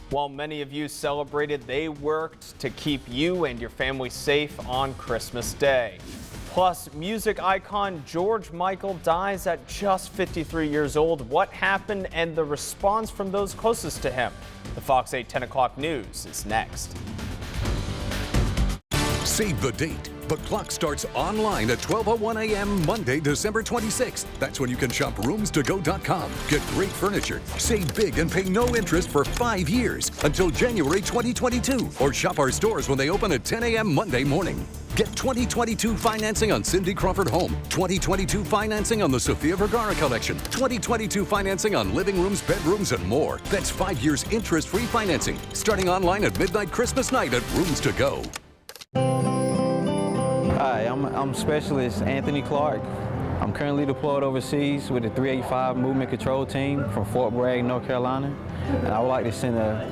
While many of you celebrated, they worked to keep you and your family safe on Christmas Day. Plus, music icon George Michael dies at just 53 years old. What happened and the response from those closest to him? The Fox 8 10 o'clock news is next. Save the date. The clock starts online at 12:01 a.m. Monday, December 26th. That's when you can shop roomstogo.com. Get great furniture, save big, and pay no interest for 5 years until January 2022. Or shop our stores when they open at 10 a.m. Monday morning. Get 2022 financing on Cindy Crawford Home, 2022 financing on the Sofia Vergara collection, 2022 financing on living rooms, bedrooms, and more. That's 5 years interest-free financing, starting online at midnight Christmas night at Rooms to Go. Hi, I'm Specialist Anthony Clark. I'm currently deployed overseas with the 385 Movement Control Team from Fort Bragg, North Carolina. And I would like to send a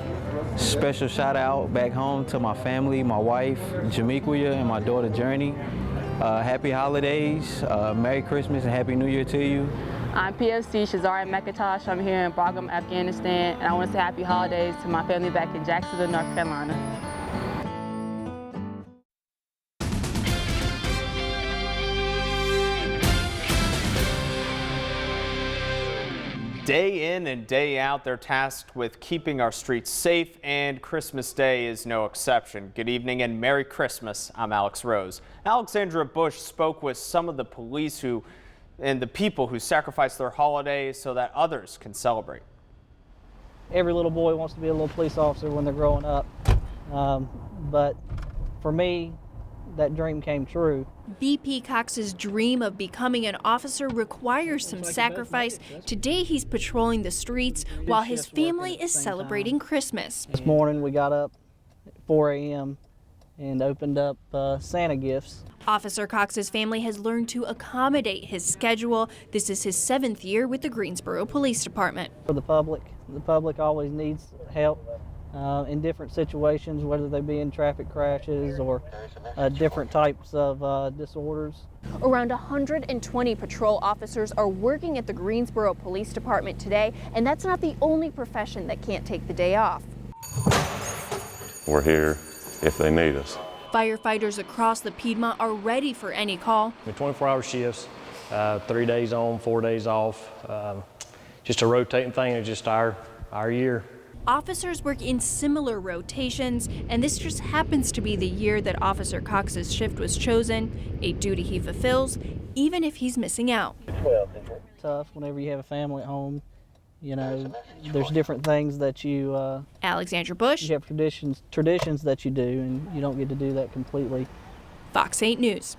special shout out back home to my family, my wife, Jamiquia, and my daughter, Journey. Happy holidays, Merry Christmas, and Happy New Year to you. I'm PFC Shazari McIntosh. I'm here in Bagram, Afghanistan, and I want to say happy holidays to my family back in Jacksonville, North Carolina. Day in and day out, they're tasked with keeping our streets safe, and Christmas Day is no exception. Good evening and Merry Christmas. I'm Alex Rose. Alexandra Bush spoke with some of the police and the people who sacrifice their holidays so that others can celebrate. Every little boy wants to be a little police officer when they're growing up, but for me, that dream came true. BP Cox's dream of becoming an officer requires some sacrifice. Today he's patrolling the streets while his family is celebrating Christmas. This morning we got up at 4 a.m. and opened up Santa gifts. Officer Cox's family has learned to accommodate his schedule. This is his 7th year with the Greensboro Police Department. For the public always needs help in different situations, whether they be in traffic crashes or different types of disorders. Around 120 patrol officers are working at the Greensboro Police Department today, and that's not the only profession that can't take the day off. We're here if they need us. Firefighters across the Piedmont are ready for any call. 24-hour shifts, 3 days on, 4 days off. Just a rotating thing. It's just our year. Officers work in similar rotations, and this just happens to be the year that Officer Cox's shift was chosen, a duty he fulfills, even if he's missing out. Tough whenever you have a family at home. You know, there's different things that you Alexandra Bush. You have traditions that you do, and you don't get to do that completely. Fox 8 News.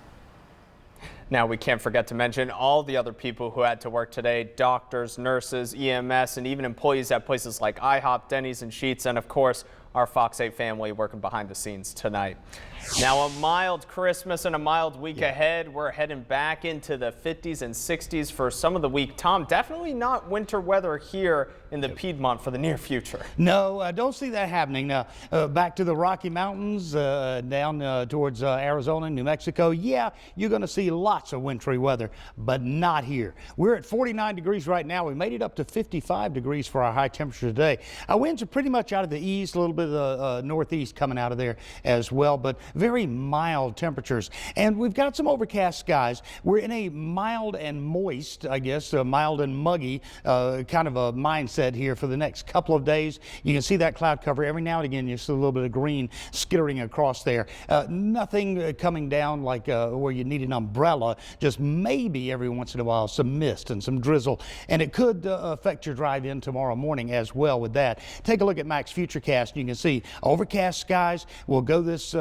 Now, we can't forget to mention all the other people who had to work today: doctors, nurses, EMS, and even employees at places like IHOP, Denny's, and Sheetz, and of course, our Fox 8 family working behind the scenes tonight. Now, a mild Christmas and a mild week ahead. We're heading back into the 50s and 60s for some of the week. Tom, definitely not winter weather here in the Piedmont for the near future. No, I don't see that happening. Now, back to the Rocky Mountains, down towards Arizona, New Mexico. Yeah, you're going to see lots of wintry weather, but not here. We're at 49 degrees right now. We made it up to 55 degrees for our high temperature today. Our winds are pretty much out of the east, a little bit of the northeast coming out of there as well, but very mild temperatures. And we've got some overcast skies. We're in a mild and moist, I guess, mild and muggy kind of a mindset here for the next couple of days. You can see that cloud cover. Every now and again, you see a little bit of green skittering across there. Nothing coming down like where you need an umbrella, just maybe every once in a while some mist and some drizzle. And it could affect your drive in tomorrow morning as well with that. Take a look at Max Futurecast. You can see overcast skies. We'll go this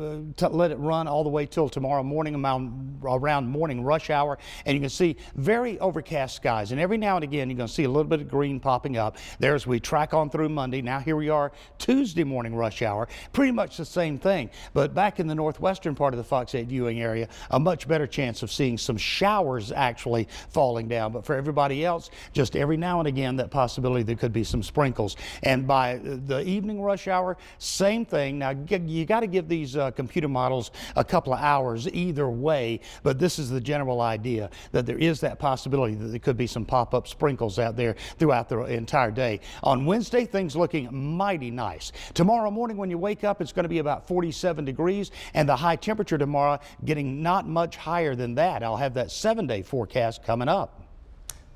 let it run all the way till tomorrow morning around morning rush hour, and you can see very overcast skies, and every now and again you're going to see a little bit of green popping up there as we track on through Monday. Now here we are Tuesday morning rush hour, pretty much the same thing, but back in the northwestern part of the Fox 8 viewing area, a much better chance of seeing some showers actually falling down. But for everybody else, just every now and again that possibility there could be some sprinkles. And by the evening rush hour, same thing. Now you got to give these computer models a couple of hours either way, but this is the general idea that there is that possibility that there could be some pop-up sprinkles out there throughout the entire day. On Wednesday, things looking mighty nice. Tomorrow morning when you wake up, it's going to be about 47 degrees, and the high temperature tomorrow getting not much higher than that. I'll have that 7-day forecast coming up.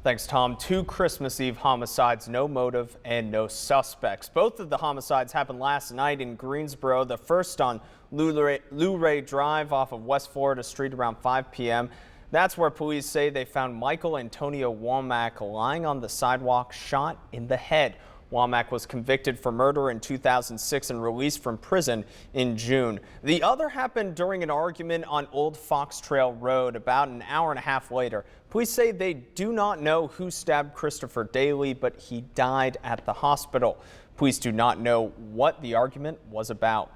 Thanks, Tom. 2 Christmas Eve homicides, no motive and no suspects. Both of the homicides happened last night in Greensboro. The first on Luray Drive off of West Florida Street around 5 p.m. That's where police say they found Michael Antonio Womack lying on the sidewalk, shot in the head. Womack was convicted for murder in 2006 and released from prison in June. The other happened during an argument on Old Fox Trail Road about an hour and a half later. Police say they do not know who stabbed Christopher Daly, but he died at the hospital. Police do not know what the argument was about.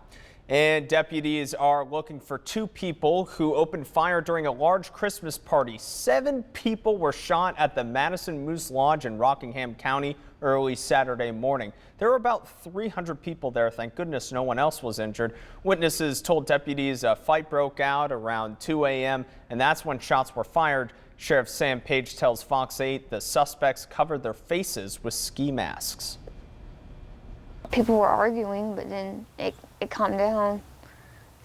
And deputies are looking for 2 people who opened fire during a large Christmas party. 7 people were shot at the Madison Moose Lodge in Rockingham County early Saturday morning. There were about 300 people there. Thank goodness no one else was injured. Witnesses told deputies a fight broke out around 2 a.m. and that's when shots were fired. Sheriff Sam Page tells Fox 8 the suspects covered their faces with ski masks. People were arguing, but then it calmed down,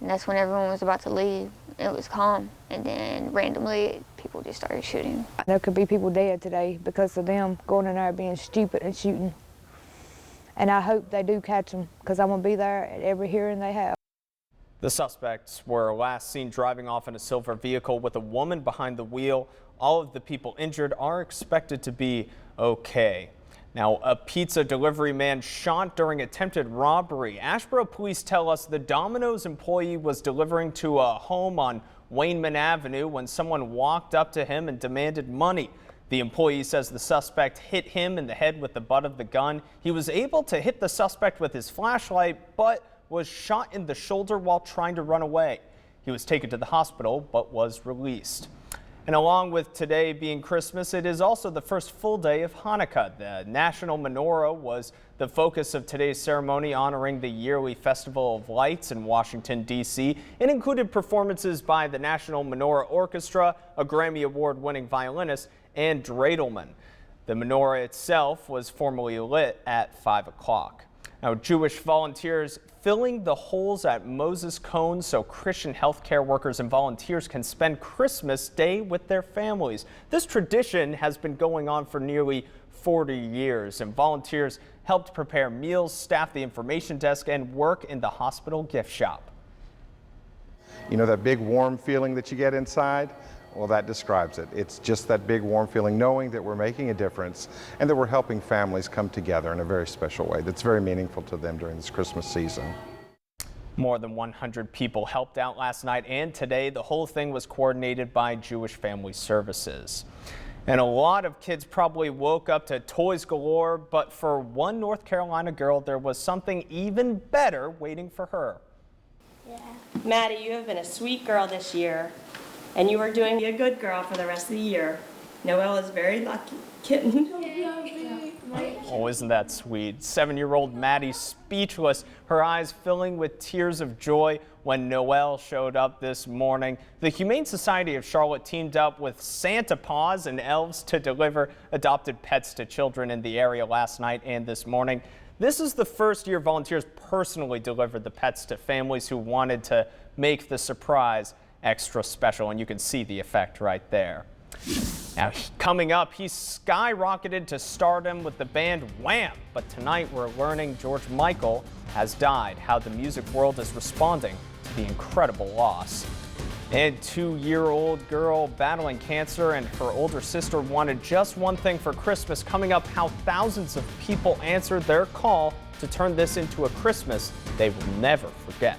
and that's when everyone was about to leave. It was calm, and then randomly people just started shooting. There could be people dead today because of them going in there being stupid and shooting. And I hope they do catch them because I'm going to be there at every hearing they have. The suspects were last seen driving off in a silver vehicle with a woman behind the wheel. All of the people injured are expected to be okay. Now, a pizza delivery man shot during attempted robbery. Asheboro police tell us the Domino's employee was delivering to a home on Wayman Avenue when someone walked up to him and demanded money. The employee says the suspect hit him in the head with the butt of the gun. He was able to hit the suspect with his flashlight, but was shot in the shoulder while trying to run away. He was taken to the hospital, but was released. And along with today being Christmas, it is also the first full day of Hanukkah. The National Menorah was the focus of today's ceremony, honoring the yearly Festival of Lights in Washington, D.C. It included performances by the National Menorah Orchestra, a Grammy Award-winning violinist, and Dradelman. The menorah itself was formally lit at 5 o'clock. Now, Jewish volunteers filling the holes at Moses Cone so Christian healthcare workers and volunteers can spend Christmas Day with their families. This tradition has been going on for nearly 40 years, and volunteers helped prepare meals, staff the information desk, and work in the hospital gift shop. You know that big warm feeling that you get inside? Well, that describes it. It's just that big warm feeling, knowing that we're making a difference and that we're helping families come together in a very special way that's very meaningful to them during this Christmas season. More than 100 people helped out last night and today. The whole thing was coordinated by Jewish Family Services. And a lot of kids probably woke up to toys galore, but for one North Carolina girl, there was something even better waiting for her. Yeah. Maddie, you have been a sweet girl this year. And you are doing a good girl for the rest of the year. Noelle is very lucky. Kitten. Oh, isn't that sweet? 7-year-old Maddie speechless, her eyes filling with tears of joy when Noelle showed up this morning. The Humane Society of Charlotte teamed up with Santa Paws and elves to deliver adopted pets to children in the area last night and this morning. This is the first year volunteers personally delivered the pets to families who wanted to make the surprise extra special, and you can see the effect right there. Now, coming up, he's skyrocketed to stardom with the band Wham! But tonight we're learning George Michael has died, how the music world is responding to the incredible loss. And 2-year-old girl battling cancer and her older sister wanted just one thing for Christmas. Coming up, how thousands of people answered their call to turn this into a Christmas they will never forget.